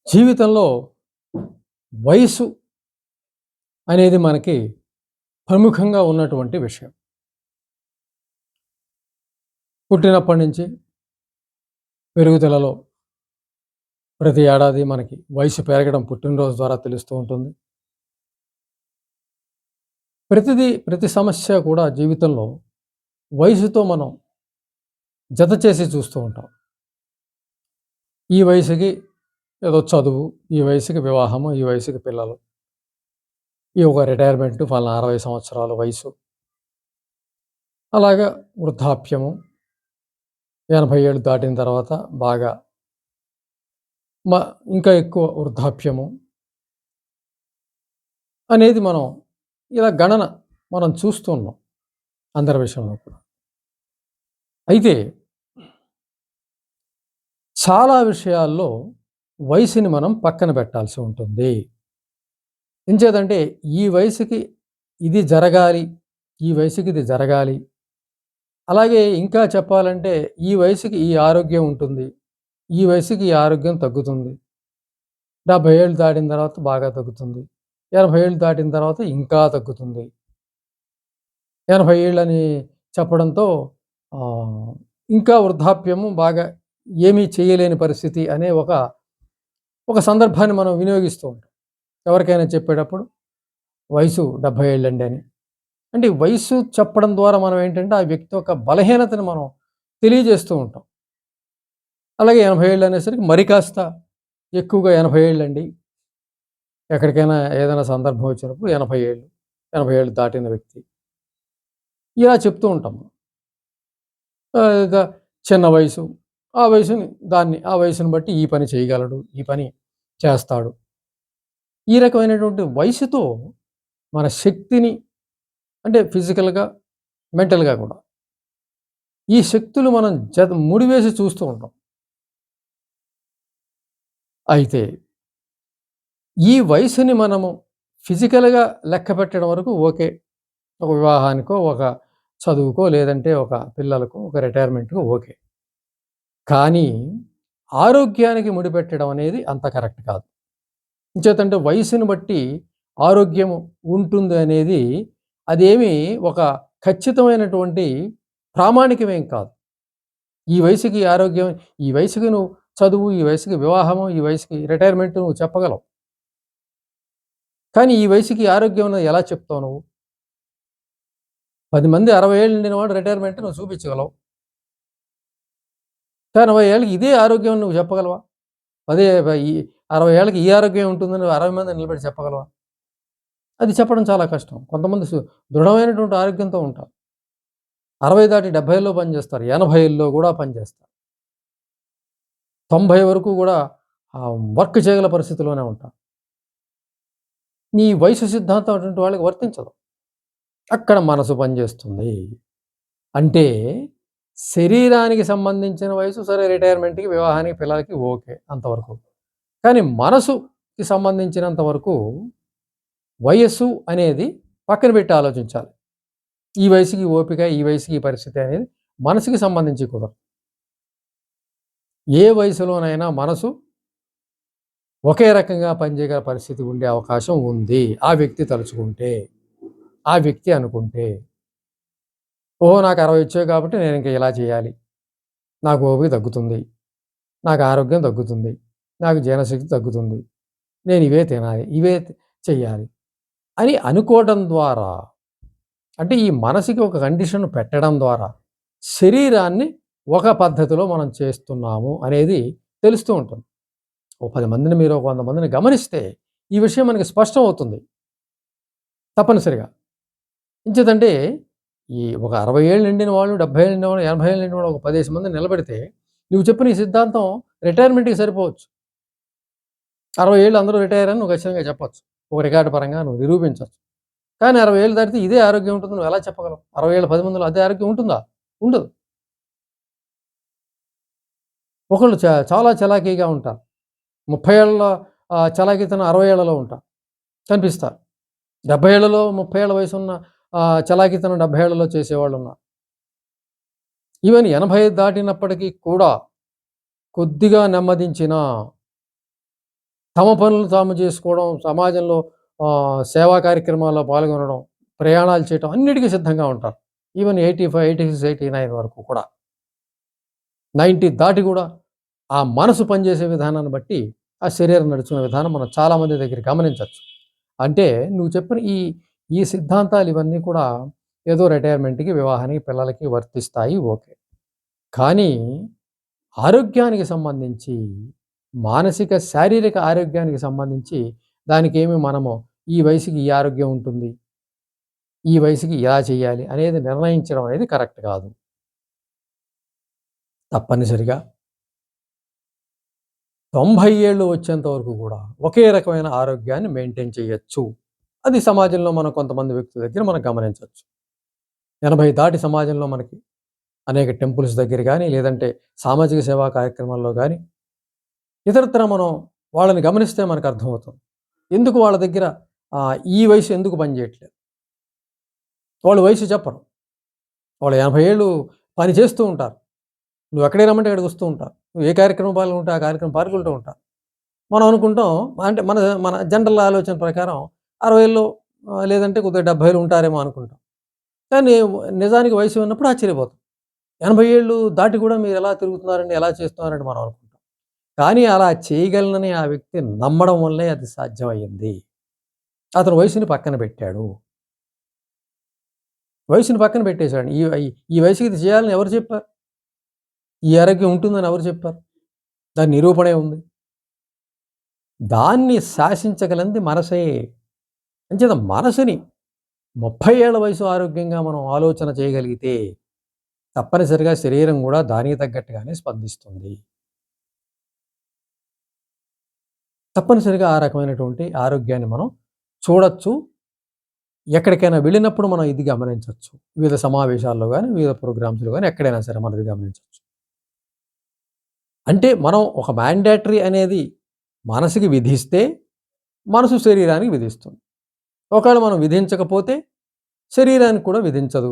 జీవితంలో వయసు అనేది మనకి ప్రముఖంగా ఉన్నటువంటి విషయం. పుట్టినప్పటి నుంచి పెరుగుదలలో ప్రతి ఏడాది మనకి వయసు పెరగడం పుట్టినరోజు ద్వారా తెలుస్తూ ఉంటుంది. ప్రతి సమస్య కూడా జీవితంలో వయసుతో మనం జత చేసి చూస్తూ ఉంటాం. ఈ వయసుకి ఏదో చదువు, ఈ వయసుకి వివాహము, ఈ వయసుకి పిల్లలు, ఈ ఒక రిటైర్మెంట్ ఫలానా 60 సంవత్సరాల వయసు, అలాగా వృద్ధాప్యము 80 ఏళ్ళు దాటిన తర్వాత బాగా మ ఇంకా ఎక్కువ వృద్ధాప్యము అనేది ఇలా గణన మనం చూస్తూ ఉన్నాం అందరి విషయంలో కూడా. అయితే చాలా విషయాల్లో వయసుని మనం పక్కన పెట్టాల్సి ఉంటుంది. ఎంచేతంటే ఈ వయసుకి ఇది జరగాలి, ఈ వయసుకి ఇది జరగాలి. అలాగే ఇంకా చెప్పాలంటే ఈ వయసుకి ఈ ఆరోగ్యం ఉంటుంది, ఈ వయసుకి ఈ ఆరోగ్యం తగ్గుతుంది. 70 ఏళ్ళు దాటిన తర్వాత బాగా తగ్గుతుంది. 80 ఏళ్ళు దాటిన తర్వాత ఇంకా తగ్గుతుంది. 80 ఏళ్ళని చెప్పడంతో ఇంకా వృద్ధాప్యము బాగా ఏమీ చేయలేని పరిస్థితి అనే ఒక సందర్భాన్ని మనం వినియోగిస్తూ ఉంటాం. ఎవరికైనా చెప్పేటప్పుడు వయసు 70 ఏళ్ళండి అని. అంటే వయసు చెప్పడం ద్వారా మనం ఏంటంటే ఆ వ్యక్తి యొక్క బలహీనతను మనం తెలియజేస్తూ ఉంటాం. అలాగే 80 ఏళ్ళు అనేసరికి మరి కాస్త ఎక్కువగా 80 ఏళ్ళండి. ఎక్కడికైనా ఏదైనా సందర్భం వచ్చినప్పుడు 80 ఏళ్ళు, 80 ఏళ్ళు దాటిన వ్యక్తి ఇలా చెప్తూ ఉంటాం. ఇక చిన్న వయసు, ఆ వయసుని బట్టి ఈ పని చేయగలడు, ఈ పని చేస్తాడు. ఈ రకమైనటువంటి వయసుతో మన శక్తిని, అంటే ఫిజికల్‌గా, మెంటల్‌గా కూడా ఈ శక్తులు మనం ముడివేసి చూస్తూ ఉంటాం. అయితే ఈ వయసుని మనము ఫిజికల్‌గా లెక్క పెట్టడం వరకు ఓకే. ఒక వివాహానికో, ఒక చదువుకో, లేదంటే ఒక పిల్లలకో, ఒక రిటైర్మెంట్‌కో ఓకే. కానీ ఆరోగ్యానికి ముడిపెట్టడం అనేది అంత కరెక్ట్ కాదు. ఎంచేతంటే వయసుని బట్టి ఆరోగ్యం ఉంటుంది అనేది అదేమి ఒక ఖచ్చితమైనటువంటి ప్రామాణికమేం కాదు. ఈ వయసుకి ఆరోగ్యం, ఈ వయసుకి నువ్వు చదువు, ఈ వయసుకి వివాహము, ఈ వయసుకి రిటైర్మెంట్ నువ్వు చెప్పగలవు. కానీ ఈ వయసుకి ఆరోగ్యం అన్నది ఎలా చెప్తావు నువ్వు? 10 మంది 60 ఏళ్ళు నిండిన వాడు రిటైర్మెంట్ నువ్వు చూపించగలవు. 80 ఏళ్ళకి ఇదే ఆరోగ్యం నువ్వు చెప్పగలవా? అదే ఈ 60 ఏళ్ళకి ఈ ఆరోగ్యం ఉంటుందని 60 మందిని నిలబెట్టి చెప్పగలవా? అది చెప్పడం చాలా కష్టం. కొంతమంది దృఢమైనటువంటి ఆరోగ్యంతో ఉంటారు. 60 దాటి 70లో పనిచేస్తారు. 80లో కూడా పనిచేస్తారు. 90 వరకు కూడా వర్క్ చేయగల పరిస్థితిలోనే ఉంటారు. నీ వయసు సిద్ధాంతం అటువంటి వాళ్ళకి వర్తించదు. అక్కడ మనసు పనిచేస్తుంది. అంటే శరీరానికి సంబంధించిన వయసు సరే, రిటైర్మెంట్‌కి, వివాహానికి, పిల్లలకి ఓకే అంతవరకు. కానీ మనసుకి సంబంధించినంత వరకు వయస్సు అనేది పక్కన పెట్టి ఆలోచించాలి. ఈ వయసుకి ఓపిక, ఈ వయసుకి ఈ పరిస్థితి అనేది మనసుకి సంబంధించి కుదరదు. ఏ వయసులోనైనా మనసు ఒకే రకంగా పనిచేయగల పరిస్థితి ఉండే అవకాశం ఉంది. ఆ వ్యక్తి తలుచుకుంటే, ఆ వ్యక్తి అనుకుంటే. ఓహో! నాకు 60 వచ్చాయి కాబట్టి నేను ఇంక ఇలా చేయాలి. నాకు ఓపిక తగ్గుతుంది. నాకు ఆరోగ్యం తగ్గుతుంది. నాకు జీర్ణశక్తి తగ్గుతుంది. నేను ఇవే తినాలి, ఇవే చెయ్యాలి అని అనుకోవడం ద్వారా, అంటే ఈ మనసుకి ఒక కండిషన్ పెట్టడం ద్వారా శరీరాన్ని ఒక పద్ధతిలో మనం చేస్తున్నాము అనేది తెలుస్తూ ఉంటుంది. ఓ 10 మందిని మీరు ఒక 100 మందిని గమనిస్తే ఈ విషయం మనకి స్పష్టం అవుతుంది తప్పనిసరిగా. ఎంచేతంటే ఈ ఒక 60 ఏళ్ళు నిండిన వాళ్ళు, 70 ఏళ్ళు నిండిన వాళ్ళు, 80 ఏళ్ళు నిండిన వాళ్ళు ఒక 10 మందిని నిలబెడితే నువ్వు చెప్పిన ఈ సిద్ధాంతం రిటైర్మెంట్‌కి సరిపోవచ్చు. 60 ఏళ్ళు అందరూ రిటైర్ అని నువ్వు ఖచ్చితంగా చెప్పొచ్చు. ఒక రికార్డ్ పరంగా నువ్వు నిరూపించొచ్చు. కానీ 60 ఏళ్ళు దాటితే ఇదే ఆరోగ్యం ఉంటుంది నువ్వు ఎలా చెప్పగలవు? 60 ఏళ్ళ 10 మందిలో అదే ఆరోగ్యం ఉంటుందా? ఉండదు. ఒకళ్ళు చాలా చలాకీగా ఉంటారు. 30 ఏళ్ల చలాకీతనం 60 ఏళ్లలో కనిపిస్తారు. 70 ఏళ్లలో 30 ఏళ్ల వయసున్న చలాకీతనం 70 ఏళ్లలో చేసేవాళ్ళున్నారు. ఈవెన్ 80 దాటినప్పటికీ కూడా కొద్దిగా నెమ్మదించినా తమ పనులు తాము చేసుకోవడం, సమాజంలో సేవా కార్యక్రమాల్లో పాల్గొనడం, ప్రయాణాలు చేయటం అన్నిటికి సిద్ధంగా ఉంటారు. ఈవెన్ 85, 86, 89 వరకు కూడా. 90 దాటి కూడా ఆ మనసు పనిచేసే విధానాన్ని బట్టి ఆ శరీరం నడుచుకునే విధానం మనం చాలామంది దగ్గర గమనించొచ్చు. అంటే నువ్వు చెప్పిన ఈ ఈ సిద్ధాంతాలు ఇవన్నీ కూడా ఏదో రిటైర్మెంట్‌కి, వివాహానికి, పిల్లలకి వర్తిస్తాయి. ఓకే. కానీ ఆరోగ్యానికి సంబంధించి, మానసిక, శారీరక ఆరోగ్యానికి సంబంధించి దానికేమి మనము ఈ వయసుకి ఈ ఆరోగ్యం ఉంటుంది, ఈ వయసుకి ఇలా చేయాలి అనేది నిర్ణయించడం అనేది కరెక్ట్ కాదు. తప్పనిసరిగా 90 ఏళ్ళు వచ్చేంత వరకు కూడా ఒకే రకమైన ఆరోగ్యాన్ని మెయింటైన్ చేయొచ్చు. అది సమాజంలో మనం కొంతమంది వ్యక్తుల దగ్గర మనం గమనించొచ్చు. 80 దాటి సమాజంలో మనకి అనేక టెంపుల్స్ దగ్గర గానీ, లేదంటే సామాజిక సేవా కార్యక్రమాల్లో గానీ, ఇతరత్రా మనం వాళ్ళని గమనిస్తే మనకర్థమవుతుంది. ఎందుకు వాళ్ళ దగ్గర ఈ వయసు ఎందుకు పనిచేయట్లేదు? వాళ్ళు వయసు చెప్పరు. వాళ్ళు 80 ఏళ్ళు పని చేస్తూ ఉంటారు. నువ్వెక్కడికి రమ్మంటే అక్కడికొస్తూ ఉంటారు. నువ్వు ఏ కార్యక్రమం పాల్గొంటే ఆ కార్యక్రమం పాల్గొంటూ ఉంటారు. మనం అనుకుంటాం అంటే మన మన జనరల్ ఆలోచన ప్రకారం 60లో లేదంటే కొద్దిగా 70లో ఉంటారేమో అనుకుంటాం. కానీ నిజానికి వయసు ఉన్నప్పుడు ఆశ్చర్యపోతాం. 80 ఏళ్ళు దాటి కూడా మీరెలా తిరుగుతున్నారండి, ఎలా చేస్తున్నారండి మనం అనుకుంటాం. కానీ అలా చేయగలనని ఆ వ్యక్తి నమ్మడం వల్లే అది సాధ్యమయ్యింది. అతను వయసుని పక్కన పెట్టాడు. వయసుని పక్కన పెట్టేసాడు. ఈ వయసుకి ఇది చేయాలని ఎవరు చెప్పారు? ఈ ఆరోగ్యం ఉంటుందని ఎవరు చెప్పారు? దాని నిరూపణే ఉంది. దాన్ని శాసించగలిగింది మనసే. అంచేత మనసుని 30 ఏళ్ల వయసు ఆరోగ్యంగా మనం ఆలోచన చేయగలిగితే తప్పనిసరిగా శరీరం గూడా దానికి తగ్గట్టుగానే స్పందిస్తుంది. తప్పనిసరిగా ఆ రకమైనటువంటి ఆరోగ్యాన్ని మనం చూడొచ్చు. ఎక్కడికైనా వెళ్ళినప్పుడు మనం ఇది గమనించొచ్చు. వివిధ సమావేశాల్లో గాని, వివిధ ప్రోగ్రామ్స్‌లో గాని ఎక్కడైనా సరే మనం ఇది గమనించొచ్చు. అంటే మనం ఒక మ్యాండేటరీ అనేది మనసుకి విధిస్తే, మనసు శరీరానికి విధిస్తుంది. ఒకవేళ మనం విధించకపోతే శరీరానికి కూడా విధించదు.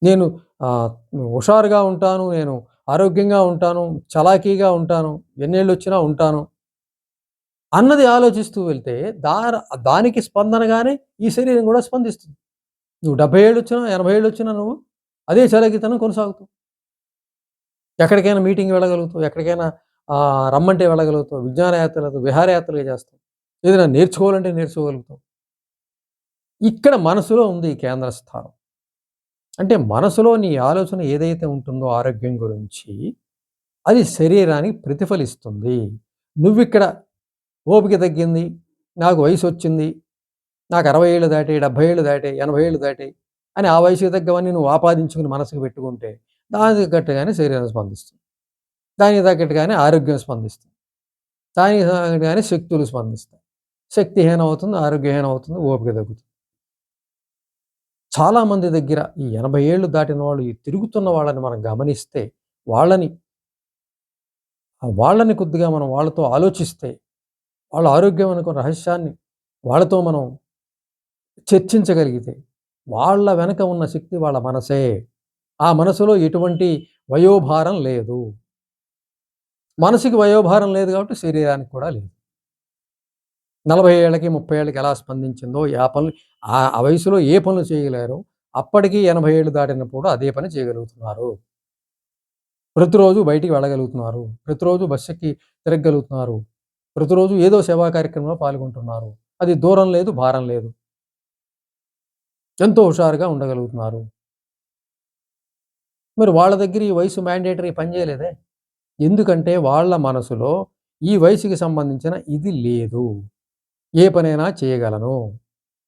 నేను ఆహ్, హుషారుగా ఉంటాను, నేను ఆరోగ్యంగా ఉంటాను, చలాకీగా ఉంటాను, ఎన్నేళ్ళొచ్చినా ఉంటాను అన్నది ఆలోచిస్తూ వెళ్తే దానికి స్పందనగానే ఈ శరీరం కూడా స్పందిస్తుంది. నువ్వు 70 ఏళ్ళొచ్చినా, 80 ఏళ్ళొచ్చినా నువ్వు అదే చలాకీతనం కొనసాగుతావు. ఎక్కడికైనా మీటింగ్‌కి వెళ్ళగలుగుతావు, ఎక్కడికైనా రమ్మంటే వెళ్ళగలుగుతావు, విజ్ఞానయాత్రలు, విహారయాత్రలు చేస్తావు. ఏదైనా నేర్చుకోవాలంటే నేర్చుకోగలుగుతావు. ఇక్కడ మనసులో ఉంది ఈ కేంద్ర స్థానం. అంటే మనసులో నీ ఆలోచన ఏదైతే ఉంటుందో ఆరోగ్యం గురించి, అది శరీరానికి ప్రతిఫలిస్తుంది. నువ్విక్కడ ఓపిక తగ్గింది, నాకు వయసొచ్చింది, నాకు 60 ఏళ్ళు దాటాయి, 70 ఏళ్ళు దాటాయి, 80 ఏళ్ళు దాటాయి అని ఆ వయసుకు తగ్గవన్నీ నువ్వు ఆపాదించుకుని మనసుకు పెట్టుకుంటే, దానికి తగ్గట్టుగానే శరీరం స్పందిస్తుంది. దానికి తగ్గట్టుగానే ఆరోగ్యం స్పందిస్తుంది. దానికి తగ్గట్టుగానే శక్తులు స్పందిస్తాయి. శక్తిహీనం అవుతుంది, ఆరోగ్యహీనం అవుతుంది, ఓపిక తగ్గుతుంది. చాలామంది దగ్గర ఈ 80 ఏళ్ళు దాటిన వాళ్ళు, ఈ తిరుగుతున్న వాళ్ళని మనం గమనిస్తే, వాళ్ళని వాళ్ళని కొద్దిగా మనం వాళ్ళతో ఆలోచిస్తే, వాళ్ళ ఆరోగ్యం అనుకున్న రహస్యాన్ని వాళ్ళతో మనం చర్చించగలిగితే, వాళ్ళ వెనక ఉన్న శక్తి వాళ్ళ మనసే. ఆ మనసులో ఎటువంటి వయోభారం లేదు. మనసుకి వయోభారం లేదు కాబట్టి శరీరానికి కూడా లేదు. 40 ఏళ్ళకి, 30 ఏళ్ళకి ఎలా స్పందించిందో ఆ పనులు ఆ వయసులో ఏ పనులు చేయలేరో, అప్పటికి 80 ఏళ్ళు దాటినప్పుడు అదే పని చేయగలుగుతున్నారు. ప్రతిరోజు బయటికి వెళ్ళగలుగుతున్నారు. ప్రతిరోజు బస్ ఎక్కి తిరగగలుగుతున్నారు. ప్రతిరోజు ఏదో సేవా కార్యక్రమంలో పాల్గొంటున్నారు. అది దూరం లేదు, భారం లేదు. ఎంతో హుషారుగా ఉండగలుగుతున్నారు. మరి వాళ్ళ దగ్గర ఈ వయసు మ్యాండేటరీ పని చేయలేదే. ఎందుకంటే వాళ్ళ మనసులో ఈ వయసుకి సంబంధించిన ఇది లేదు. ఏ పనైనా చేయగలను.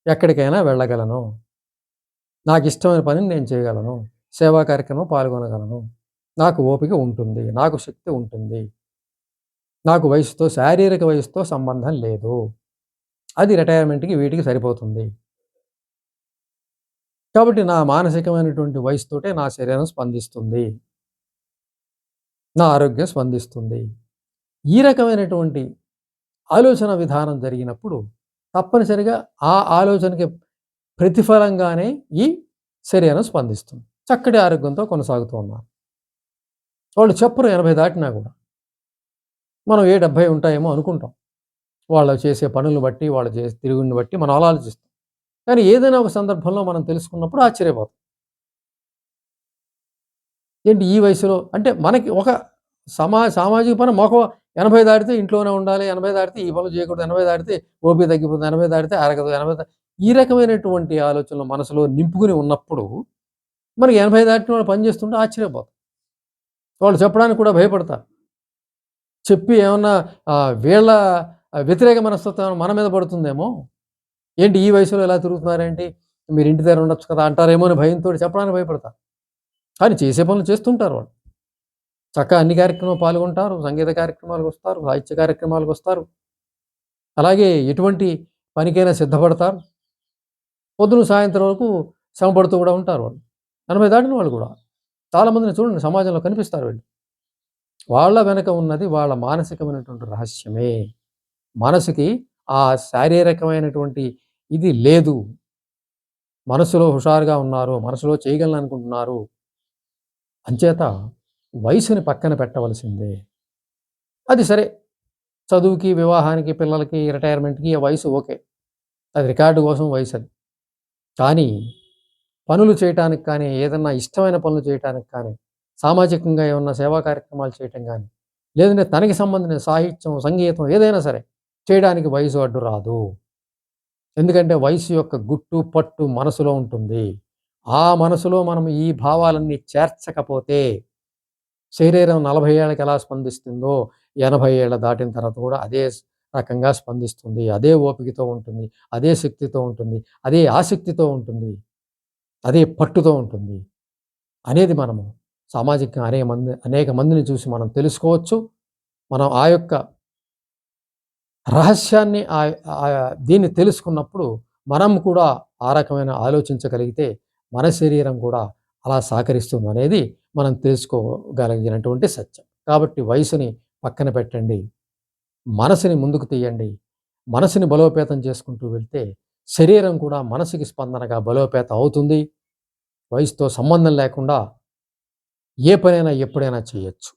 ఎక్కడికైనా వెళ్ళగలను. నాకిష్టమైన పనిని నేను చేయగలను. సేవా కార్యక్రమంలో పాల్గొనగలను. నాకు ఓపిక ఉంటుంది. నాకు శక్తి ఉంటుంది. నాకు వయసుతో, శారీరక వయసుతో సంబంధం లేదు. అది రిటైర్మెంట్‌కి వీటికి సరిపోతుంది. కాబట్టి నా మానసికమైనటువంటి వయసుతోటే నా శరీరం స్పందిస్తుంది. నా ఆరోగ్యం స్పందిస్తుంది. ఈ రకమైనటువంటి ఆలోచన విధానం జరిగినప్పుడు తప్పనిసరిగా ఆ ఆలోచనకి ప్రతిఫలంగానే ఈ శరీరం స్పందిస్తుంది. చక్కటి ఆరోగ్యంతో కొనసాగుతూ ఉన్నారు. వాళ్ళు చెప్పరు 80 దాటినా గూడా. మనం ఏ 70 ఉంటాయేమో అనుకుంటాం. వాళ్ళు చేసే పనులను బట్టి, వాళ్ళు చేసే తిరుగుడుని బట్టి మనం అలా ఆలోచిస్తాం. కానీ ఏదైనా ఒక సందర్భంలో మనం తెలుసుకున్నప్పుడు ఆశ్చర్యపోతాం. ఏంటి ఈ వయసులో అంటే మనకి ఒక సామాజిక పరం మాకు 80 దాటితే ఇంట్లోనే ఉండాలి. 80 దాటితే ఈ పనులు చేయకూడదు. 80 దాటితే ఓపిక తగ్గిపోతుంది. 80 దాటితే అరగదు. 80 ఈ రకమైనటువంటి ఆలోచనలు మనసులో నింపుకొని ఉన్నప్పుడు మనకి 80 దాటిన వాళ్ళు పని చేస్తుంటే ఆశ్చర్యపోతాం. వాళ్ళు చెప్పడానికి కూడా భయపడతారు. చెప్పి ఏమన్నా వీళ్ళ వ్యతిరేక మనస్తత్వం ఏమన్నా మన మీద పడుతుందేమో! ఏంటి ఈ వయసులో ఇలా తిరుగుతున్నారేంటి? మీరు ఇంటి దగ్గర ఉండొచ్చు కదా! అంటారేమో అని భయంతోటి చెప్పడానికి భయపడతారు. కానీ చేసే పనులు చేస్తుంటారు వాళ్ళు. చక్కగా అన్ని కార్యక్రమాలు పాల్గొంటారు. సంగీత కార్యక్రమాలకొస్తారు. సాహిత్య కార్యక్రమాలకొస్తారు. అలాగే ఎటువంటి పనికైనా సిద్ధపడతారు. పొద్దున సాయంత్రం వరకు శ్రమ పడుతూ కూడా ఉంటారు వాళ్ళు. 80 దాటిన వాళ్ళు కూడా. చాలా మందిని చూడండి సమాజంలో కనిపిస్తారు వీళ్ళు. వాళ్ళ వెనక ఉన్నది వాళ్ళ మానసికమైనటువంటి రహస్యమే. మనసుకి ఆ శారీరకమైనటువంటి ఇది లేదు. మనసులో హుషారుగా ఉన్నారు. మనసులో చేయగలననుకుంటున్నారు. అంచేత వయసుని పక్కన పెట్టవలసిందే. అది సరే చదువుకి, వివాహానికి, పిల్లలకి, రిటైర్మెంట్‌కి వయసు ఓకే. అది రికార్డు కోసం వయసది. కానీ పనులు చేయటానికి కానీ, ఏదన్నా ఇష్టమైన పనులు చేయటానికి కానీ, సామాజికంగా ఏమన్నా సేవా కార్యక్రమాలు చేయటం గానీ, లేదంటే తనకి సంబంధించిన సాహిత్యం, సంగీతం ఏదైనా సరే చేయడానికి వయసు అడ్డు రాదు. ఎందుకంటే వయసు యొక్క గుట్టు, పట్టు మనసులో ఉంటుంది. ఆ మనసులో మనం ఈ భావాలన్నీ చేర్చకపోతే శరీరం 40 ఏళ్ళకి ఎలా స్పందిస్తుందో 80 ఏళ్ల దాటిన తర్వాత కూడా అదే రకంగా స్పందిస్తుంది. అదే ఓపికతో ఉంటుంది. అదే శక్తితో ఉంటుంది. అదే ఆసక్తితో ఉంటుంది. అదే పట్టుతో ఉంటుంది. అనేది మనము సామాజికంగా అనేక మందిని చూసి మనం తెలుసుకోవచ్చు. మనం ఆ యొక్క రహస్యాన్ని దీన్ని తెలుసుకున్నప్పుడు మనం కూడా ఆ రకమైన ఆలోచించగలిగితే మన శరీరం కూడా అలా సహకరిస్తుందనేది మనం తెలుసుకోగలిగినటువంటి సత్యం. కాబట్టి వయసుని పక్కన పెట్టండి. మనసుని ముందుకు తీయండి. మనసుని బలోపేతం చేసుకుంటూ వెళ్తే శరీరం కూడా మనసుకి స్పందనగా బలోపేతం అవుతుంది. వయసుతో సంబంధం లేకుండా ఏ పనైనా ఎప్పుడైనా చేయొచ్చు.